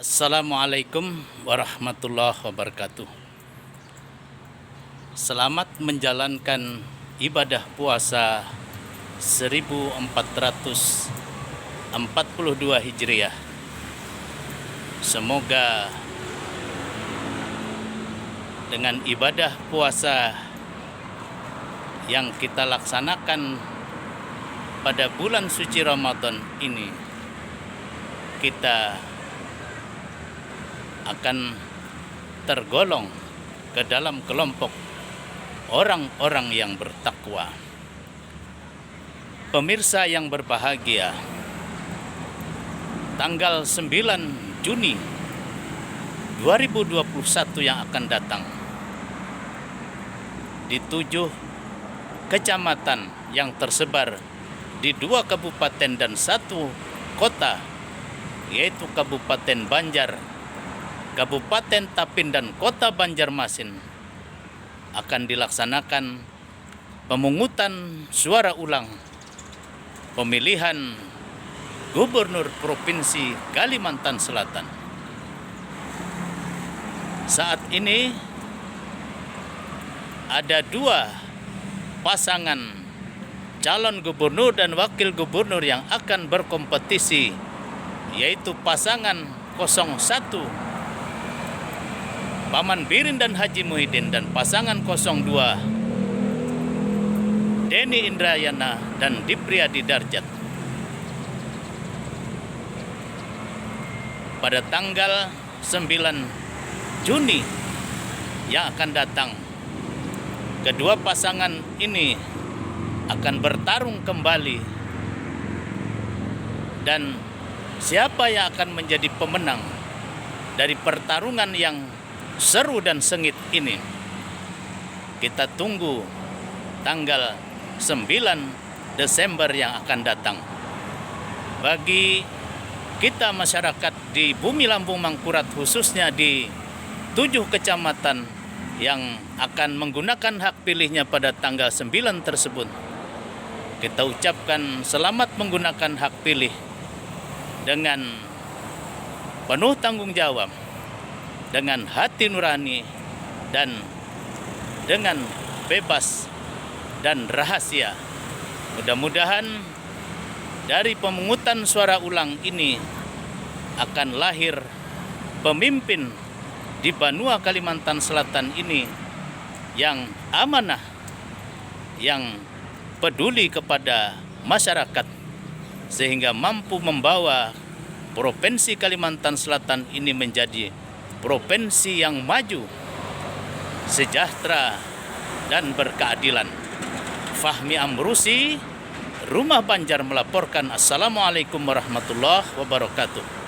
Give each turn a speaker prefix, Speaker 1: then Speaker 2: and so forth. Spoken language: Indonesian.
Speaker 1: Assalamualaikum warahmatullahi wabarakatuh. Selamat menjalankan ibadah puasa 1442 Hijriah. Semoga dengan ibadah puasa yang kita laksanakan pada bulan suci Ramadan ini, kita akan tergolong ke dalam kelompok orang-orang yang bertakwa. Pemirsa yang berbahagia, tanggal 9 Juni 2021 yang akan datang, di 7 kecamatan yang tersebar di 2 kabupaten dan 1 kota, yaitu Kabupaten Banjar, Kabupaten Tapin, dan Kota Banjarmasin, akan dilaksanakan pemungutan suara ulang pemilihan Gubernur Provinsi Kalimantan Selatan. Saat ini ada 2 pasangan calon gubernur dan wakil gubernur yang akan berkompetisi, yaitu pasangan 01 Paman Birin dan Haji Muhyiddin, dan pasangan 02 Denny Indrayana dan Dipriyadi Darjat. Pada tanggal 9 Juni yang akan datang, kedua pasangan ini akan bertarung kembali, dan siapa yang akan menjadi pemenang dari pertarungan yang seru dan sengit ini, kita tunggu tanggal 9 Desember yang akan datang. Bagi kita masyarakat di Bumi Lampung Mangkurat, khususnya di 7 kecamatan yang akan menggunakan hak pilihnya pada tanggal 9 tersebut, kita ucapkan selamat menggunakan hak pilih dengan penuh tanggung jawab, dengan hati nurani, dan dengan bebas dan rahasia. Mudah-mudahan dari pemungutan suara ulang ini akan lahir pemimpin di Banua Kalimantan Selatan ini yang amanah, yang peduli kepada masyarakat, sehingga mampu membawa Provinsi Kalimantan Selatan ini menjadi provinsi yang maju, sejahtera, dan berkeadilan. Fahmi Amrusi, Rumah Banjar melaporkan. Assalamualaikum warahmatullahi wabarakatuh.